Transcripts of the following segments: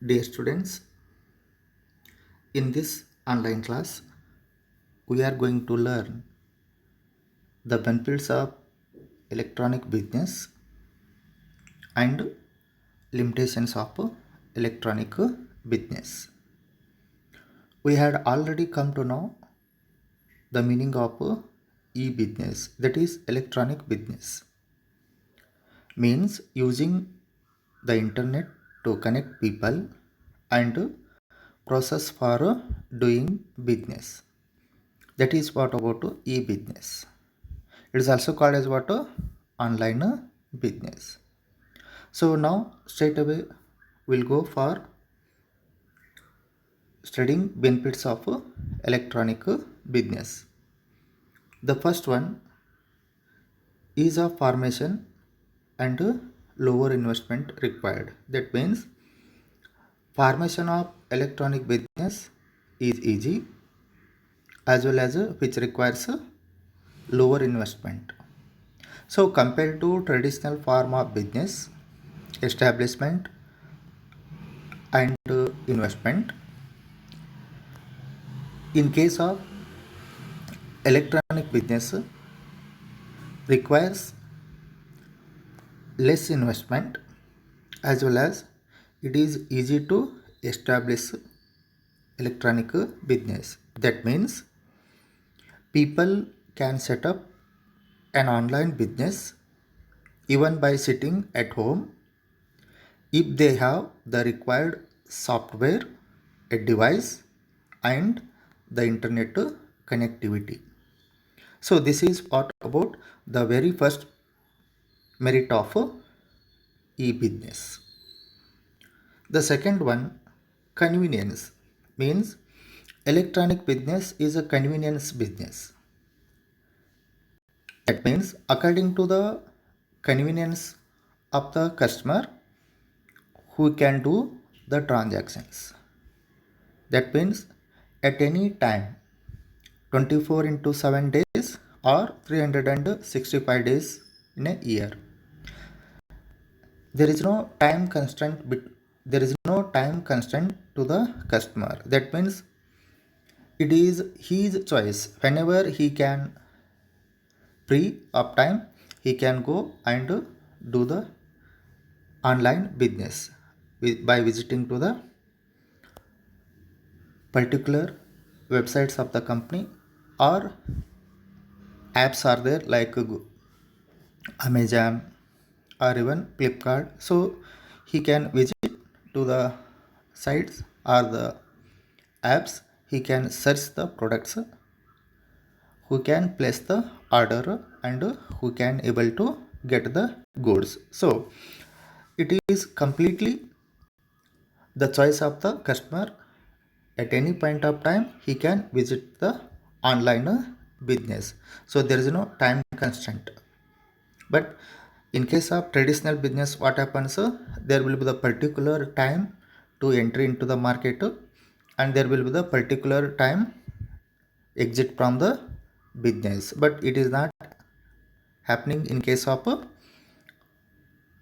Dear students, in this online class, we are going to learn the benefits of electronic business and limitations of electronic business. We had already come to know the meaning of e-business, that is electronic business. Means using the internet to connect people and process for doing business. That is what about e-business. It is also called as what online business. So now straight away we'll go for studying benefits of electronic business. The first one is a formation and lower investment required. That means formation of electronic business is easy as well as which requires lower investment. So compared to traditional form of business, establishment and investment, in case of electronic business requires less investment as well as it is easy to establish electronic business. That means people can set up an online business even by sitting at home if they have the required software, a device and the internet connectivity. So this is what about the very first merit of e-business. The second one, convenience, means electronic business is a convenience business. That means according to the convenience of the customer who can do the transactions. That means at any time 24 into 7 days or 365 days in a year. There is no time constraint to the customer. That means it is his choice. Whenever he can free of time, he can go and do the online business by visiting to the particular websites of the company, or apps are there like Amazon or even Flipkart. So he can visit to the sites or the apps. He can search the products, who can place the order and who can able to get the goods. So it is completely the choice of the customer. At any point of time he can visit the online business. So there is no time constraint. But in case of traditional business, what happens, there will be the particular time to enter into the market and there will be the particular time exit from the business. But it is not happening in case of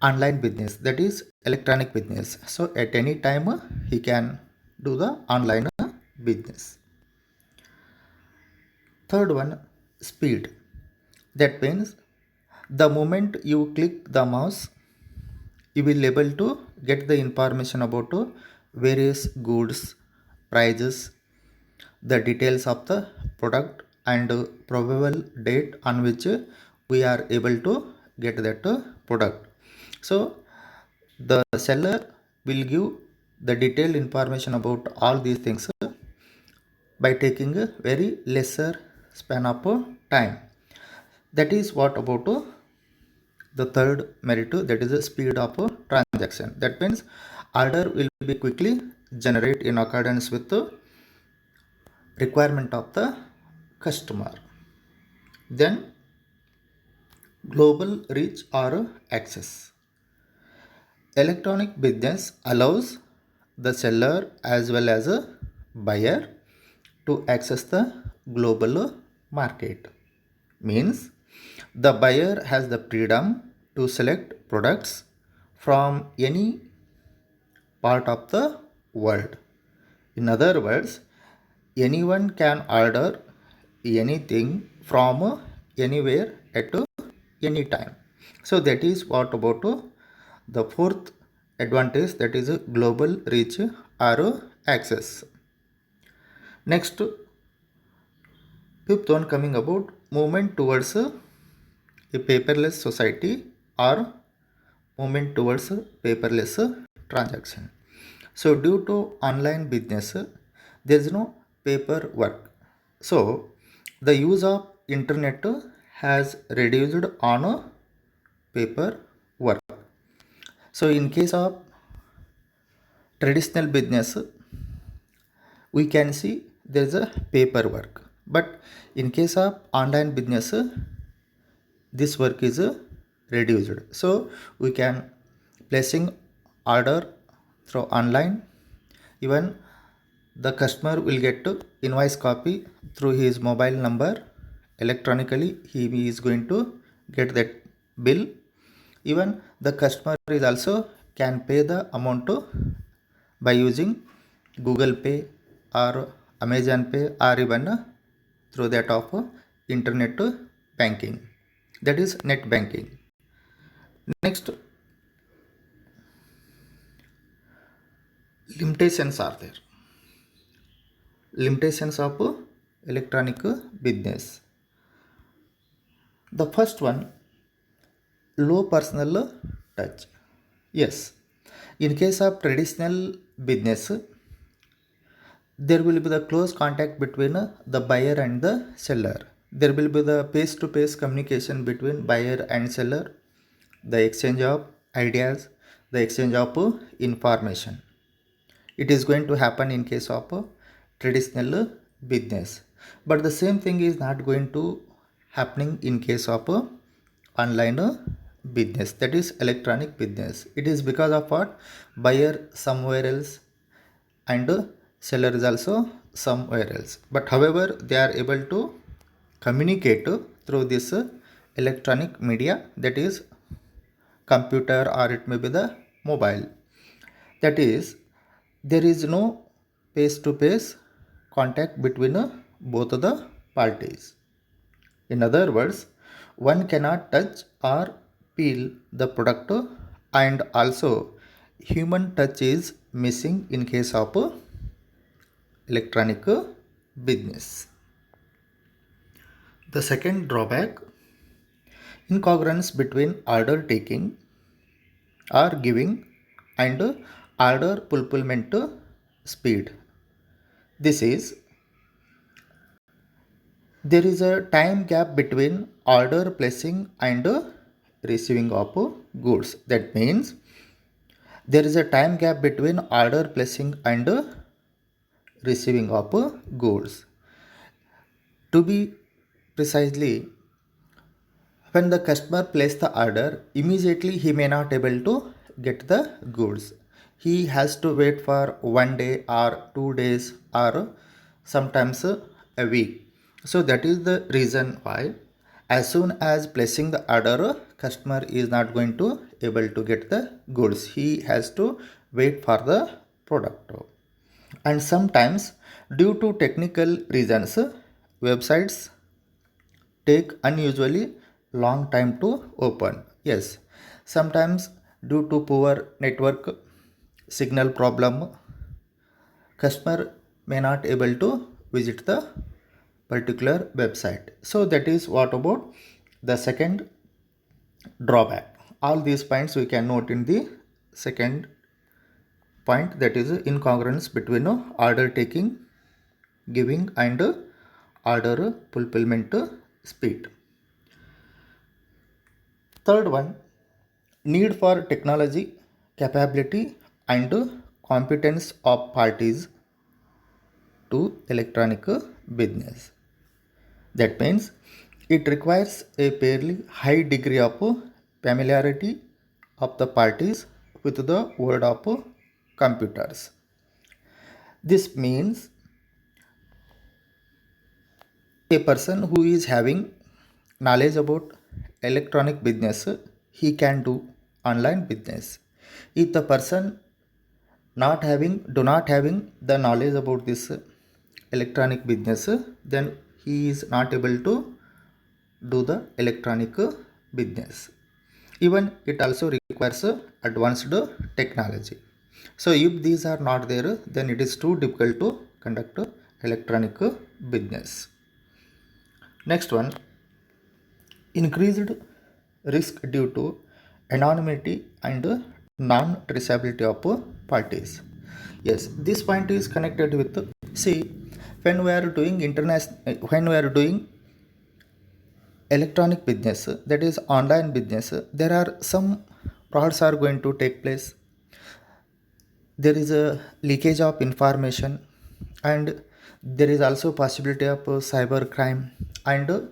online business, that is electronic business. So at any time he can do the online business. Third one, speed. That means the moment you click the mouse, you will able to get the information about various goods, prices, the details of the product and probable date on which we are able to get that product. So the seller will give the detailed information about all these things by taking a very lesser span of time. That is what about the third merit, that is the speed of transaction. That means order will be quickly generate in accordance with the requirement of the customer. Then global reach or access. Electronic business allows the seller as well as a buyer to access the global market. Means the buyer has the freedom to select products from any part of the world. In other words, anyone can order anything from anywhere at any time. So that is what about the fourth advantage, that is global reach or access. Next, fifth one coming about movement towards a paperless society or movement towards a paperless transaction. So due to online business, there is no paperwork. So the use of internet has reduced on paper work. So in case of traditional business, we can see there is a paperwork. But in case of online business, this work is reduced. So we can placing order through online. Even the customer will get to invoice copy through his mobile number. Electronically he is going to get that bill. Even the customer is also can pay the amount by using Google Pay or Amazon Pay or even through that of internet banking, that is net banking. Next, limitations are there. Limitations of electronic business. The first one, low personal touch. Yes, in case of traditional business, there will be the close contact between the buyer and the seller. There will be the face-to-face communication between buyer and seller, the exchange of ideas, the exchange of information. It is going to happen in case of traditional business. But the same thing is not going to happening in case of online business, that is electronic business. It is because of what? Buyer somewhere else and seller is also somewhere else. But however, they are able to communicate through this electronic media, that is computer or it may be the mobile. That is, there is no face to face contact between both of the parties. In other words, one cannot touch or feel the product, and also human touch is missing in case of electronic business. The second drawback, incongruence between order taking or giving and order fulfillment speed. This is, there is a time gap between order placing and receiving of goods. That means there is a time gap between order placing and receiving of goods. To be precisely, when the customer places the order, immediately he may not able to get the goods. He has to wait for 1 day or 2 days or sometimes a week. So that is the reason why as soon as placing the order, customer is not going to able to get the goods. He has to wait for the product. And sometimes due to technical reasons, websites take unusually long time to open. Yes, sometimes due to poor network signal problem, customer may not able to visit the particular website. So that is what about the second drawback. All these points we can note in the second point, that is incongruence between order taking, giving and order fulfillment speed. Third one, need for technology, capability and competence of parties to electronic business. That means it requires a fairly high degree of familiarity of the parties with the world of computers. This means a person who is having knowledge about electronic business, he can do online business. If the person do not having the knowledge about this electronic business, then he is not able to do the electronic business. Even it also requires advanced technology. So if these are not there, then it is too difficult to conduct electronic business. Next one, increased risk due to anonymity and non-traceability of parties. Yes, this point is connected with, see, when we are doing when we are doing electronic business, that is online business, there are some frauds are going to take place. There is a leakage of information, and there is also possibility of cyber crime, and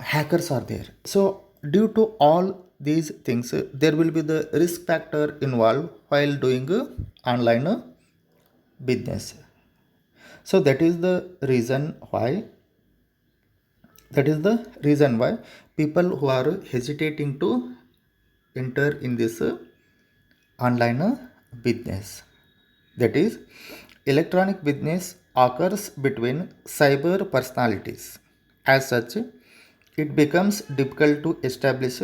hackers are there. So due to all these things, there will be the risk factor involved while doing online business. So that is the reason why people who are hesitating to enter in this online business. That is, electronic business occurs between cyber personalities. As such, it becomes difficult to establish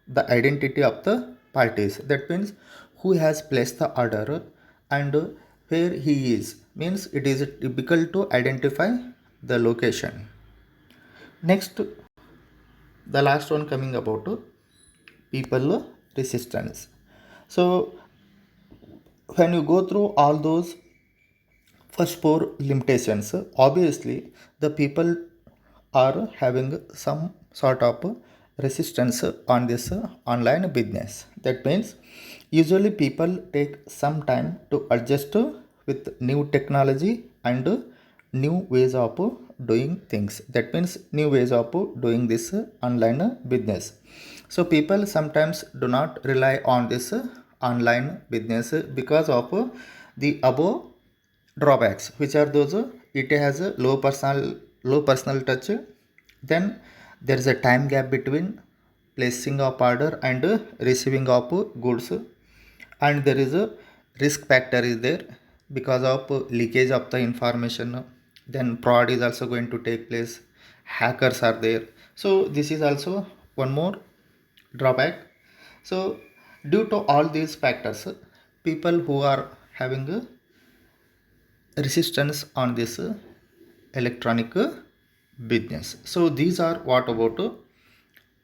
the identity of the parties. That means who has placed the order and where he is. Means it is difficult to identify the location. Next, the last one coming about people resistance. So when you go through all those first four limitations, obviously the people are having some sort of resistance on this online business. That means usually people take some time to adjust with new technology and new ways of doing things. That means new ways of doing this online business. So people sometimes do not rely on this online business because of the above drawbacks. Which are those? It has a low personal touch. Then there is a time gap between placing of order and receiving of goods, and there is a risk factor is there because of leakage of the information. Then fraud is also going to take place, hackers are there. So this is also one more drawback. So due to all these factors, people who are having a resistance on this electronic business. So these are what about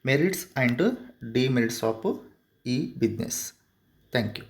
merits and demerits of e-business. Thank you.